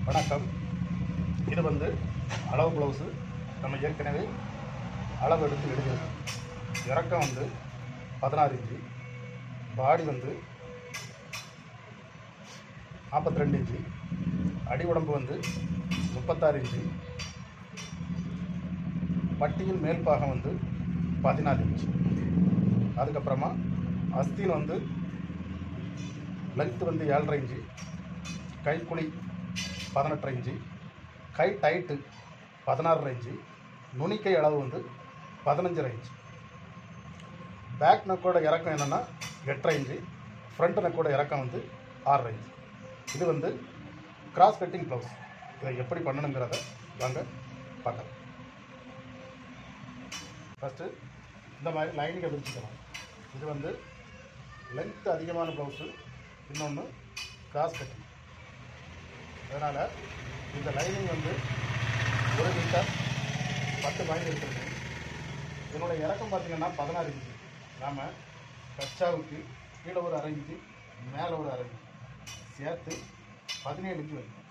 வணக்கம். இது வந்து அளவு ப்ளவுஸு. நம்ம ஏற்கனவே அளவு எடுத்து எழுதியிருக்கோம். இறக்கம் வந்து 16 இன்ச்சு, பாடி வந்து 42 இன்ச்சு, அடி உடம்பு வந்து 36 இன்ச்சு, பட்டியின் மேல் பாகம் வந்து 14 இன்ச்சு. அதுக்கப்புறமா அஸ்தீன் வந்து லென்த்து வந்து 7.5 இன்ச்சு, கைக்குழி 18 இன்ச்சு, கை டைட்டு 16 இன்ச்சு, நுனிக்கை அளவு வந்து 15 இன்ச்சு. பேக் நெக்கோட இறக்கம் என்னென்னா 8 இன்ச்சு, ஃப்ரண்ட் நெக்கோட இறக்கம் வந்து 6 இன்ச்சு. இது வந்து கிராஸ் கட்டிங் ப்ளவுஸ். இதை எப்படி பண்ணணுங்கிறத வாங்க பார்க்கலாம். ஃபஸ்ட்டு இந்த மாதிரி லைனிங்கை விரிச்சுக்கலாம். இது வந்து லென்த் அதிகமான ப்ளவுஸு, இன்னொன்று கிராஸ் கட்டிங். அதனால் இந்த லைனிங் வந்து 1 மீட்டர் 10 பாயிண்ட் இருக்குது. இதனோட இறக்கம் பார்த்திங்கன்னா 16 இன்ச்சு. நாம் கச்சாவுக்கு கீழே ஒரு 1/2 இன்ச்சு, மேலே ஒரு 1/2 இன்ச்சு சேர்த்து 17 இன்ச்சு வைக்கும்.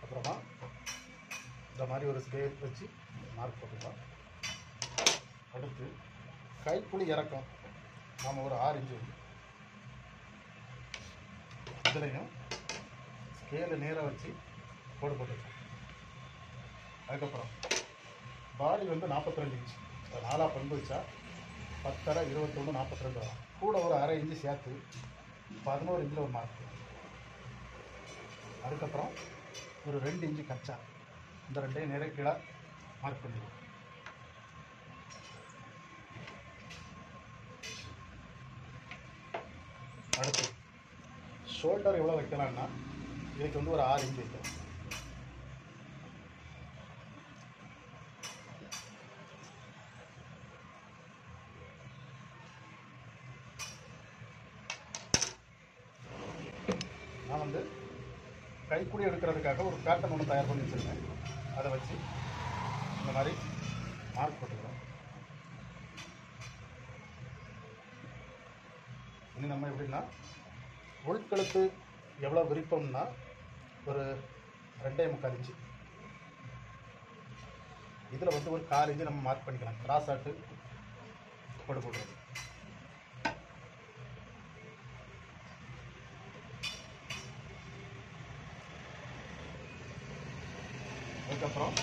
அப்புறமா இந்த மாதிரி ஒரு ஸ்கேல் வச்சு மார்க் போட்டுக்கலாம். அடுத்து கைக்குழி இறக்கம் நாம் ஒரு 6 இன்ச்சு வைக்கும். இதுலையும் ஸ்கேலு நேராக வச்சு கோடு போட்டுக்கலாம். அதுக்கப்புறம் பாடி வந்து 42 இன்ச்சு. 4 பங்கு வச்சா 10 21 42 வரும். கூட ஒரு 1/2 இன்ச்சு சேர்த்து 11 இன்ச்சில் ஒரு மார்க். அதுக்கப்புறம் ஒரு 2 இன்ச்சு கச்சா. இந்த 2ஐயும் நேராக கீழே மார்க் பண்ணிடுவோம். அடுத்து ஷோல்டர் எவ்வளோ வைக்கலாம்னா இதுக்கு வந்து ஒரு 6 இன்ச்சு வைக்கலாம். நான் வந்து கைக்குழி எடுக்கிறதுக்காக ஒரு பேட்டர்ன் ஒன்று தயார் பண்ணி வச்சுருக்கேன். அதை வச்சு இந்த மாதிரி மார்க் போட்டுக்கிறோம். இனி நம்ம எப்படின்னா உள்கழுத்து எவ்வளோ விரிப்போம்னா ஒரு 2.25 இன்ச்சு. இதில் வந்து ஒரு 1/4 இன்ச்சு நம்ம மார்க் பண்ணிக்கலாம். கிராஸ் ஆட்டு போட்டு போட்டுருது. அதுக்கப்புறம்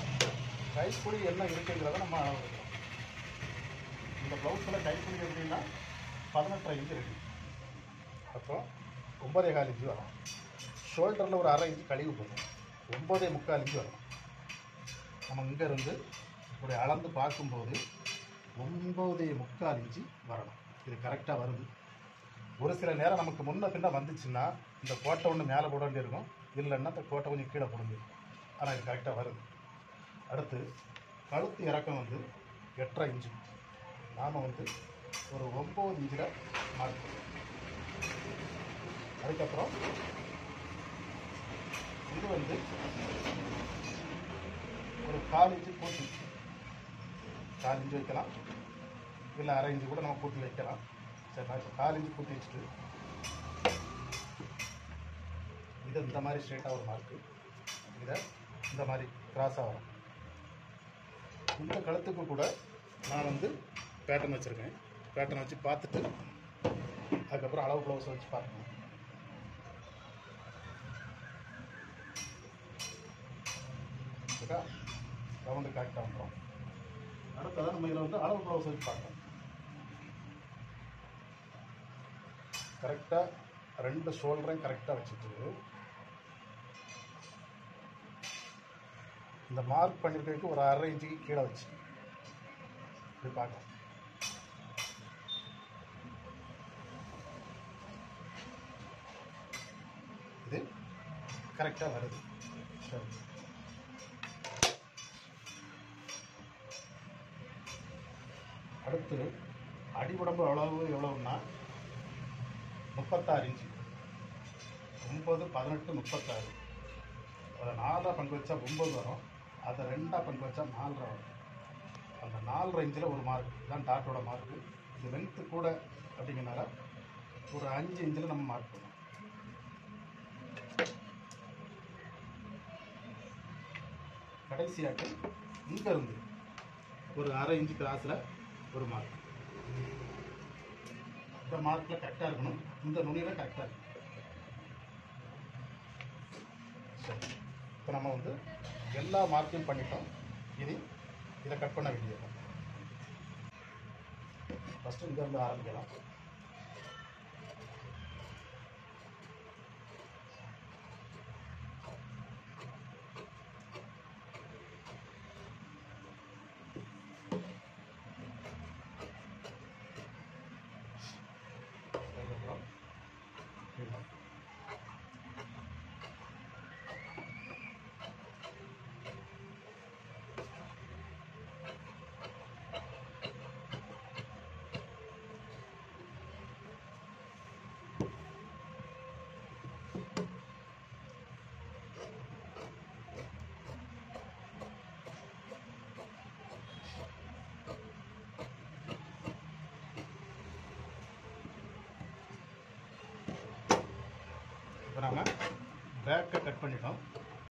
கைக்குழி என்ன இருக்குங்கிறத நம்ம அளவு எடுக்கிறோம். இந்த ப்ளவுஸில் கைக்குழி எப்படின்னா 18 இன்ச்சு இருக்கு. அப்புறம் 9.25 இன்ச்சு வரும். ஷோல்டரில் ஒரு 1/2 இன்ச்சு கழிவு போகும். 9.25 இன்ச்சு வரும். நம்ம இங்கேருந்து இப்படி அளந்து பார்க்கும்போது 9.25 இன்ச்சு வரணும். இது கரெக்டாக வருது. ஒரு சில நேரம் நமக்கு முன்ன பின்ன வந்துச்சுன்னா இந்த கோட்டை ஒன்று மேலே போட வேண்டியிருக்கும், இல்லைன்னா இந்த கோட்டை கொஞ்சம் கீழே போடணும். ஆனால் இது கரெக்டாக வருது. அடுத்து கழுத்து இறக்கம் வந்து 8.5 இன்ச்சு. நாம் வந்து ஒரு 9 இன்ச்சில் மார்க் பண்ணுவோம். அதுக்கப்புறம் இது வந்து ஒரு 1/4 இன்ச்சு கூட்டி, 1/4 இன்ச்சு வைக்கலாம், இல்லை 1/2 இன்ச்சு கூட நம்ம கூட்டி வைக்கலாம். சரி, நான் இப்போ 1/4 இன்ச்சு கூட்டி வச்சுட்டு இது இந்த மாதிரி ஸ்ட்ரெயிட்டாக ஒரு மார்க்கு, இதை இந்த மாதிரி கிராஸாக வரும். இந்த கழுத்துக்கு கூட நான் வந்து பேட்டர்ன் வச்சுருக்கேன். பேட்டர்ன் வச்சு பார்த்துட்டு அதுக்கப்புறம் அளவு ப்ளவுஸை வச்சு பார்க்கணும். ஓகே, ரவுண்டு கரெக்டாக வந்துடும். அடுத்ததான் நம்ம இதில் வந்து அளவு ப்ளவுஸ் வச்சு பார்க்கணும். கரெக்டாக 2 ஷோல்டரையும் கரெக்டாக வச்சுட்டு இந்த மார்க் பண்ணியிருக்கிறதுக்கு ஒரு 1/2 இன்ச்சுக்கு கீழே வச்சு இப்படி பார்க்கலாம். இது கரெக்டாக வருது. சரி, அடுத்து அடி உடம்பு எவ்வளவுன்னா 36 இன்ச்சு. 9, 18, 36. அதை 4 பங்கு வச்சா 9 வரும். அதை 2 பங்கு வச்சா 4 வரும். அந்த 4 இன்ச்சில் ஒரு மார்க் தான் டாட்டோட மார்க்கு. இது லென்த்து கூட அப்படிங்கிறனால ஒரு 5 இன்ச்சில் நம்ம மார்க் பண்ணணும். கடைசியாட்டு இங்கேருந்து ஒரு 1/2 இன்ச்சு கிராஸில் ஒரு மார்க். இந்த மார்க்கில் கரெக்டாக இருக்கணும், இந்த நுனியில் கரெக்டாக இருக்கணும். சரி, இப்போ நம்ம வந்து எல்லா மார்க்கையும் பண்ணிட்டோம். இதை கட் பண்ண வேண்டியது. ஃபஸ்ட்டு இங்கேருந்து ஆரம்பிக்கலாம். இப்போ நம்ம பேக்கை கட் பண்ணிட்டோம்.